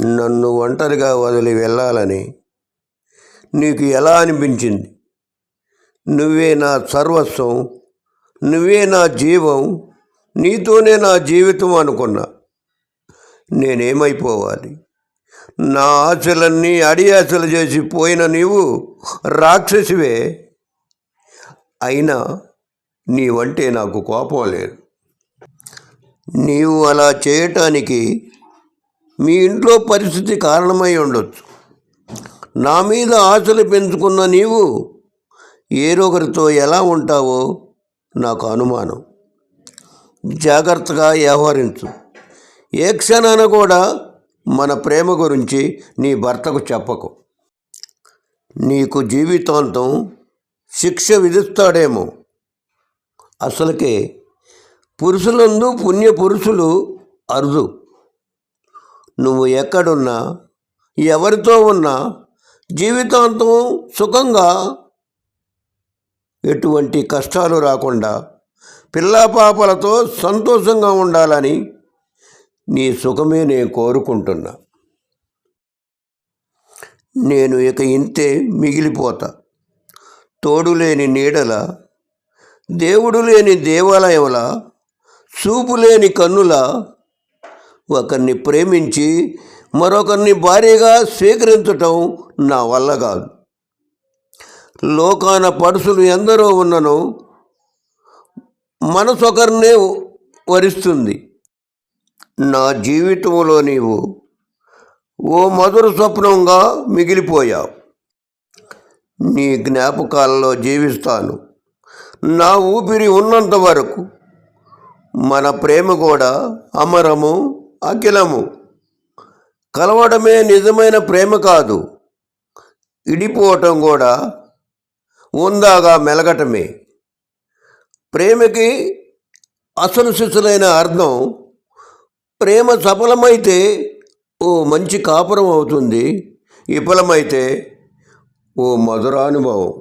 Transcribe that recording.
నన్ను ఒంటరిగా వదిలి వెళ్ళాలని నీకు ఎలా అనిపించింది? నువ్వే నా సర్వస్వం, నువ్వే నా జీవం, నీతోనే నా జీవితం అనుకున్నా. నేనేమైపోవాలి? నా ఆశలన్నీ అడియాసలు చేసి పోయిన నీవు రాక్షసివే. అయినా నీవంటే నాకు కోపం లేదు. నీవు అలా చేయటానికి మీ ఇంట్లో పరిస్థితి కారణమై ఉండొచ్చు. నా మీద ఆశలు పెంచుకున్న నీవు ఏరొకరితో ఎలా ఉంటావో నాకు అనుమానం. జాగ్రత్తగా వ్యవహరించు. ఏ క్షణాన కూడా మన ప్రేమ గురించి నీ భర్తకు చెప్పకు. నీకు జీవితాంతం శిక్ష విధిస్తాడేమో. అసలుకే పురుషులందు పుణ్యపురుషులు అరుదు. నువ్వు ఎక్కడున్నా, ఎవరితో ఉన్నా జీవితాంతం సుఖంగా, ఎటువంటి కష్టాలు రాకుండా పిల్లాపాపలతో సంతోషంగా ఉండాలని నీ సుఖమే నేను కోరుకుంటున్నా. నేను ఇక ఇంతే మిగిలిపోతా. తోడు లేని నీడల, దేవుడు లేని దేవాలయంలా, చూపు లేని కన్నులా ఒకరిని ప్రేమించి మరొకరిని భార్యగా స్వీకరించటం నా వల్ల కాదు. లోకాన పడుసులు ఎందరో ఉన్నను మనసొకరినే వరిస్తుంది. నా జీవితంలో నీవు ఓ మధుర స్వప్నంగా మిగిలిపోయావు. నీ జ్ఞాపకాలలో జీవిస్తాను. నా ఊపిరి ఉన్నంత వరకు మన ప్రేమ కూడా అమరము, అఖిలము. కలవడమే నిజమైన ప్రేమ కాదు, ఇడిపోవటం కూడా ఉందాగా మెలగటమే. ప్రేమకి అసలు శిశులైన అర్థం, ప్రేమ సఫలమైతే ఓ మంచి కాపురం అవుతుంది, విఫలమైతే ఓ మధురానుభవం.